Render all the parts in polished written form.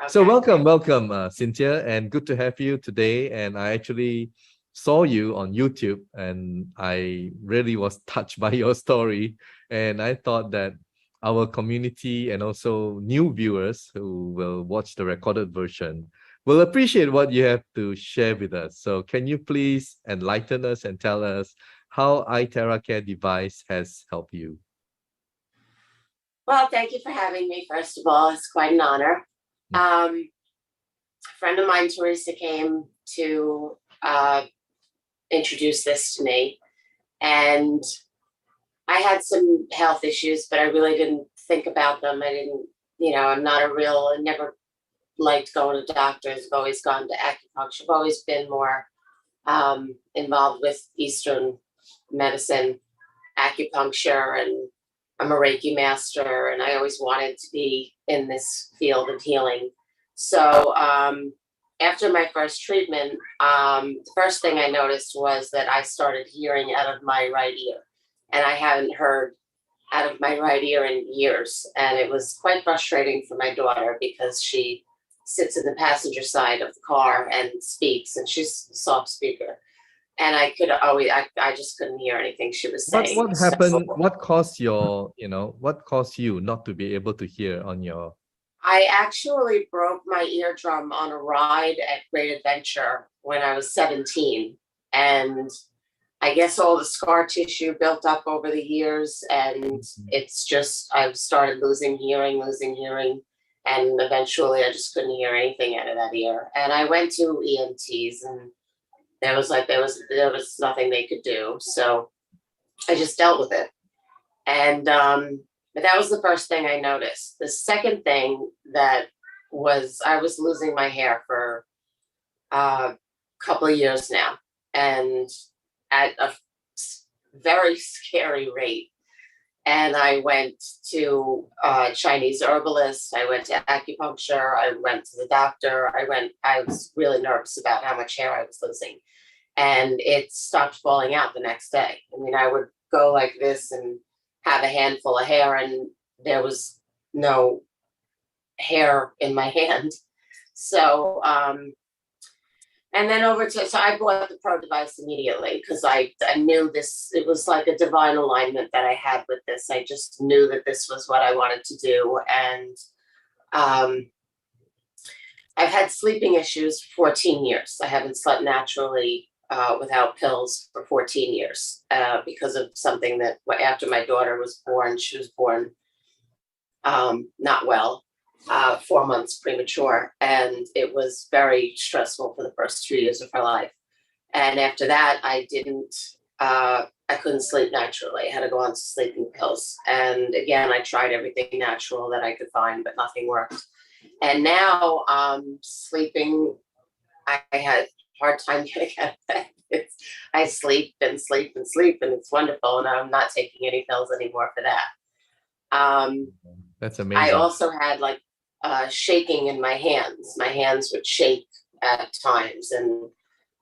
So Okay. welcome, Cynthia, and good to have you today. And I actually saw you on YouTube, and I really was touched by your story. And I thought that our community and also new viewers who will watch the recorded version will appreciate what you have to share with us. So can you please enlighten us and tell us how iTeraCare device has helped you? Well, thank you for having me. First of all, it's quite an honor. A friend of mine, Teresa, came to introduce this to me, and I had some health issues, but I really didn't think about them. I didn't, I'm not I never liked going to doctors. I've always gone to acupuncture. I've always been more involved with Eastern medicine, acupuncture, and I'm a Reiki master, and I always wanted to be in this field of healing. So after my first treatment, the first thing I noticed was that I started hearing out of my right ear, and I hadn't heard out of my right ear in years. And it was quite frustrating for my daughter because she sits in the passenger side of the car and speaks, and she's a soft speaker. And I could always, I just couldn't hear anything she was saying. What happened? What caused what caused you not to be able to hear on your? I actually broke my eardrum on a ride at Great Adventure when I was 17. And I guess all the scar tissue built up over the years. And it's just, I've started losing hearing. And eventually I just couldn't hear anything out of that ear. And I went to ENTs, and there was nothing they could do. So I just dealt with it. And but that was the first thing I noticed. The second thing that was, I was losing my hair for a couple of years now, and at a very scary rate. And I went to a Chinese herbalist. I went to acupuncture. I went to the doctor. I was really nervous about how much hair I was losing. And it stopped falling out the next day. I mean, I would go like this and have a handful of hair, and there was no hair in my hand. So, and then so I bought the Pro device immediately because I knew this, it was like a divine alignment that I had with this. I just knew that this was what I wanted to do. And I've had sleeping issues for 14 years. I haven't slept naturally without pills for 14 years because of something that after my daughter was born, she was born not well, 4 months premature. And it was very stressful for the first 2 years of her life. And after that, I couldn't sleep naturally. I had to go on sleeping pills. And again, I tried everything natural that I could find, but nothing worked. And now sleeping, I had hard time getting out of bed. I sleep and sleep and sleep, and it's wonderful. And I'm not taking any pills anymore for that. That's amazing. I also had like shaking in my hands. My hands would shake at times, and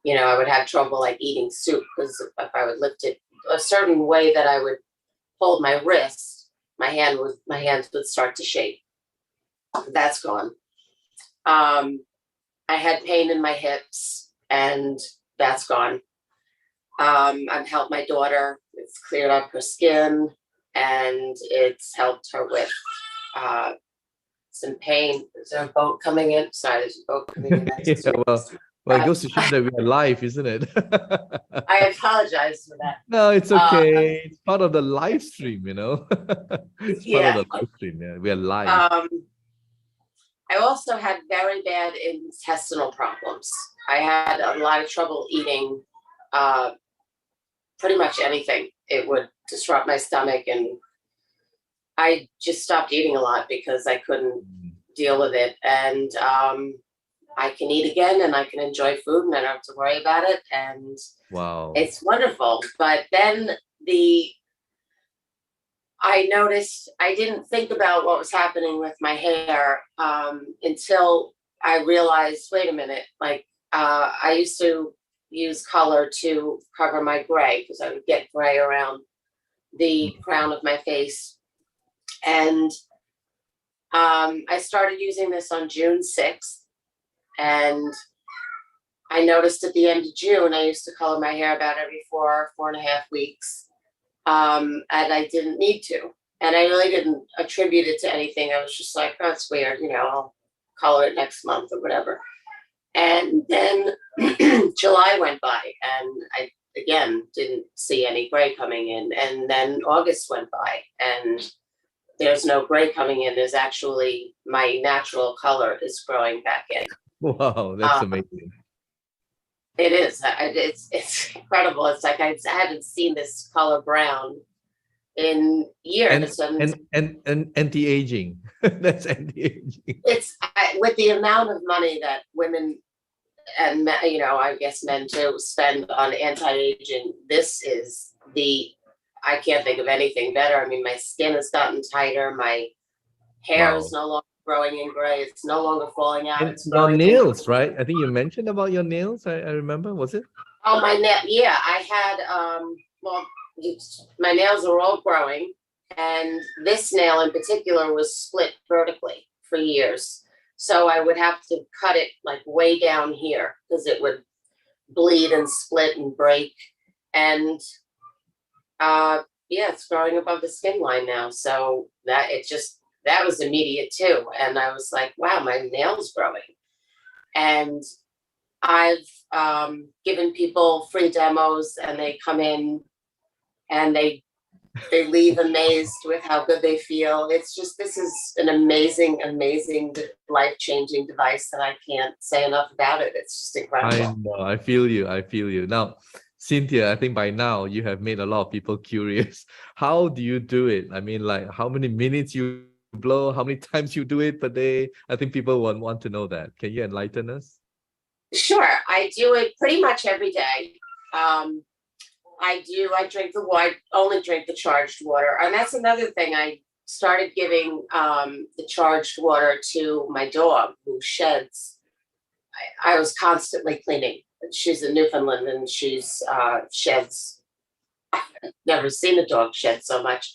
I would have trouble like eating soup because if I would lift it a certain way that I would hold my wrist, my hands would start to shake. That's gone. I had pain in my hips, and that's gone. I've helped my daughter. It's cleared up her skin, and it's helped her with some pain. Is there a boat coming in? Sorry, there's a boat coming in. Yeah, well, it goes to show that we are live, isn't it? I apologize for that. No, it's okay. It's part of the live stream, It's part of the live stream. Yeah, we are live. I also had very bad intestinal problems. I had a lot of trouble eating pretty much anything. It would disrupt my stomach, and I just stopped eating a lot because I couldn't deal with it. And I can eat again, and I can enjoy food, and I don't have to worry about it. And wow, it's wonderful. But then I noticed I didn't think about what was happening with my hair until I realized, wait a minute, like I used to use color to cover my gray because I would get gray around the crown of my face. And I started using this on June 6th, and I noticed at the end of June, I used to color my hair about every 4.5 weeks, and I didn't need to. And I really didn't attribute it to anything. I was just like, oh, it's weird, I'll color it next month or whatever. And then July went by, and I again didn't see any gray coming in. And then August went by, and there's no gray coming in. There's actually my natural color is growing back in. Wow, that's amazing. It is. It's incredible. It's like I haven't seen this color brown in years. And anti-aging. That's anti-aging. It's with the amount of money that women and I guess men too spend on anti-aging. This is I can't think of anything better. I mean, my skin has gotten tighter. My hair is no longer growing in gray. It's no longer falling out. And your nails, right? I think you mentioned about your nails. I remember. Was it? Oh, my nail. Yeah, I had well, my nails are all growing, and this nail in particular was split vertically for years. So I would have to cut it like way down here because it would bleed and split and break. And yeah, it's growing above the skin line now. So that was immediate too. And I was like, wow, my nail's growing. And I've given people free demos, and they come in and they leave amazed with how good they feel. It's just, this is an amazing, life-changing device that I can't say enough about it. It's just incredible. I know, I feel you. Now, Cynthia, I think by now you have made a lot of people curious. How do you do it? I mean, like, how many minutes you blow, how many times you do it per day? I think people want to know that. Can you enlighten us? Sure. I do it pretty much every day. I drink I only drink the charged water. And that's another thing. I started giving the charged water to my dog, who sheds. I was constantly cleaning. She's in Newfoundland, and she's sheds. I've never seen a dog shed so much.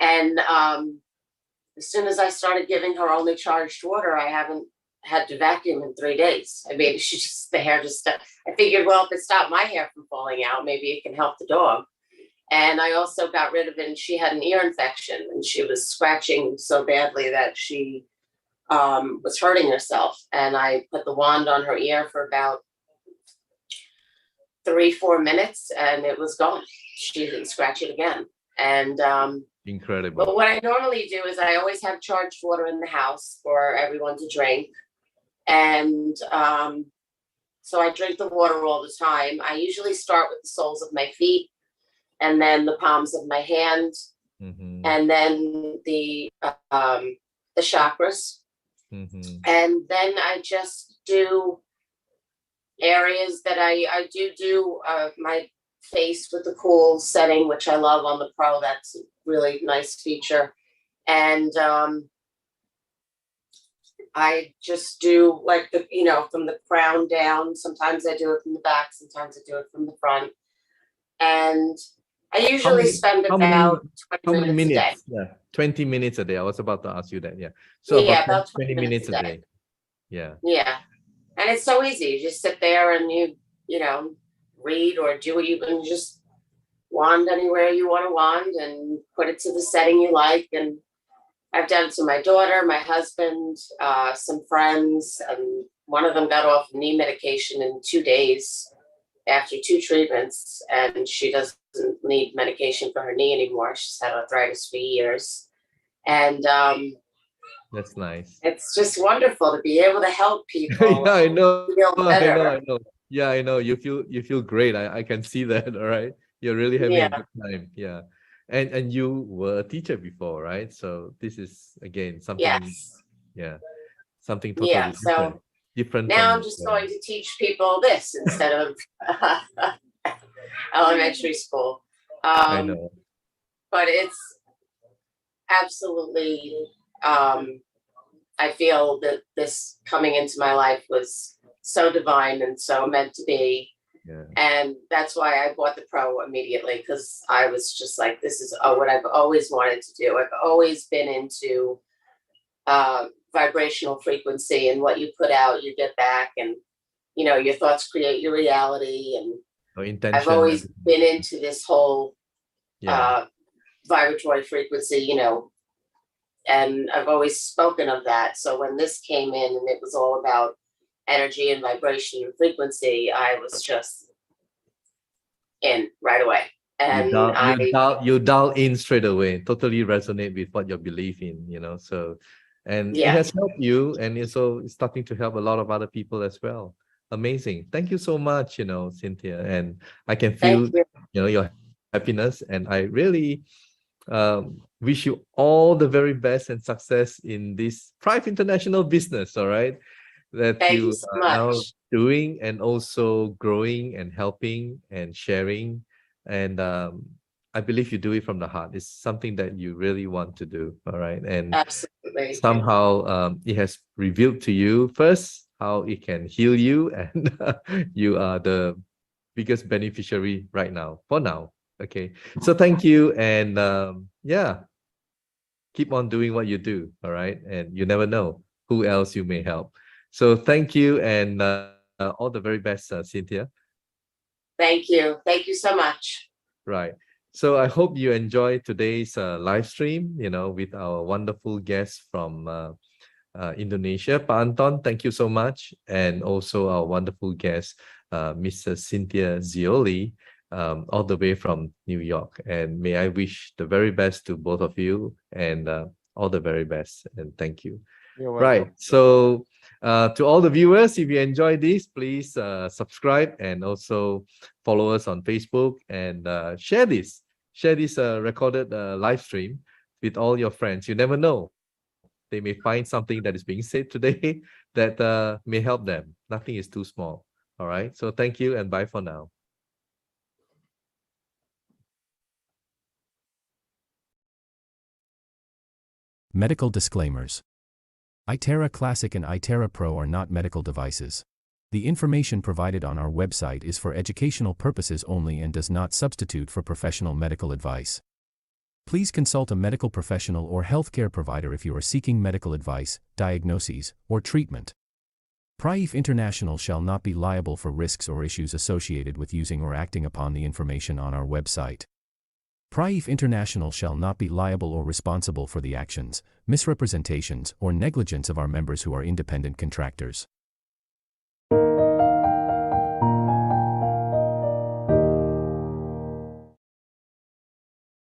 And as soon as I started giving her only charged water, I haven't had to vacuum in 3 days. I mean, the hair just, I figured, well, if it stopped my hair from falling out, maybe it can help the dog. And I also got rid of it, and she had an ear infection, and she was scratching so badly that she was hurting herself. And I put the wand on her ear for about 3-4 minutes, and it was gone. She didn't scratch it again. And incredible. But what I normally do is I always have charged water in the house for everyone to drink. And so I drink the water all the time. I usually start with the soles of my feet, and then the palms of my hands, and then the chakras. And then I just do areas that I do my face with the cool setting, which I love on the Pro. That's a really nice feature. And I just do like from the crown down. Sometimes I do it from the back, sometimes I do it from the front. And I usually spend about 20 minutes a day. Yeah, 20 minutes a day. I was about to ask you that. Yeah. So yeah, about 20 minutes a day. Yeah. Yeah. And it's so easy. You just sit there and you read or do what you can, just wand anywhere you want to wand and put it to the setting you like. And I've done it to my daughter, my husband, some friends, and one of them got off knee medication in 2 days after 2 treatments, and she doesn't need medication for her knee anymore. She's had arthritis for years. And that's nice. It's just wonderful to be able to help people. Yeah, I know. Feel better. I know. Yeah, I know. You feel great. I can see that. All right. You're really having a good time. Yeah. And you were a teacher before, right? So this is again something. Yes. Yeah. Something totally different. Now I'm just going to teach people this instead of elementary school. I know. But it's absolutely, I feel that this coming into my life was so divine and so meant to be. Yeah. And that's why I bought the Pro immediately, because I was just like, this is what I've always wanted to do. I've always been into vibrational frequency, and what you put out, you get back, and your thoughts create your reality. And No I've intention. always been into this whole Yeah. vibratory frequency, and I've always spoken of that. So when this came in and it was all about energy and vibration and frequency, I was just in right away. And You dial in straight away, totally resonate with what you believe in, so, and it yeah, has helped you, and it's starting to help a lot of other people as well. Amazing. Thank you so much, Cynthia, and I can thank feel, you. your happiness, and I really wish you all the very best and success in this Thrive International business, all right, that Thank you you so are now much. doing, and also growing and helping and sharing. And I believe you do it from the heart. It's something that you really want to do, all right? And Absolutely. somehow it has revealed to you first how it can heal you, and you are the biggest beneficiary right now, for now. Okay, so thank you, and yeah, keep on doing what you do, all right? And you never know who else you may help. So thank you, and all the very best, Cynthia. Thank you. Thank you so much. Right. So I hope you enjoyed today's live stream, with our wonderful guest from Indonesia, Pak Anton. Thank you so much. And also our wonderful guest, Mrs. Cynthia Zoeli, all the way from New York. And may I wish the very best to both of you, and all the very best. And thank you. You're Right. welcome. So to all the viewers, if you enjoyed this, please subscribe, and also follow us on Facebook, and share this recorded live stream with all your friends. You never know. They may find something that is being said today that may help them. Nothing is too small. All right. So thank you, and bye for now. Medical disclaimers. iTera Classic and iTera Pro are not medical devices. The information provided on our website is for educational purposes only and does not substitute for professional medical advice. Please consult a medical professional or healthcare provider if you are seeking medical advice, diagnoses, or treatment. Thrive International shall not be liable for risks or issues associated with using or acting upon the information on our website. Thrive International shall not be liable or responsible for the actions, misrepresentations, or negligence of our members who are independent contractors.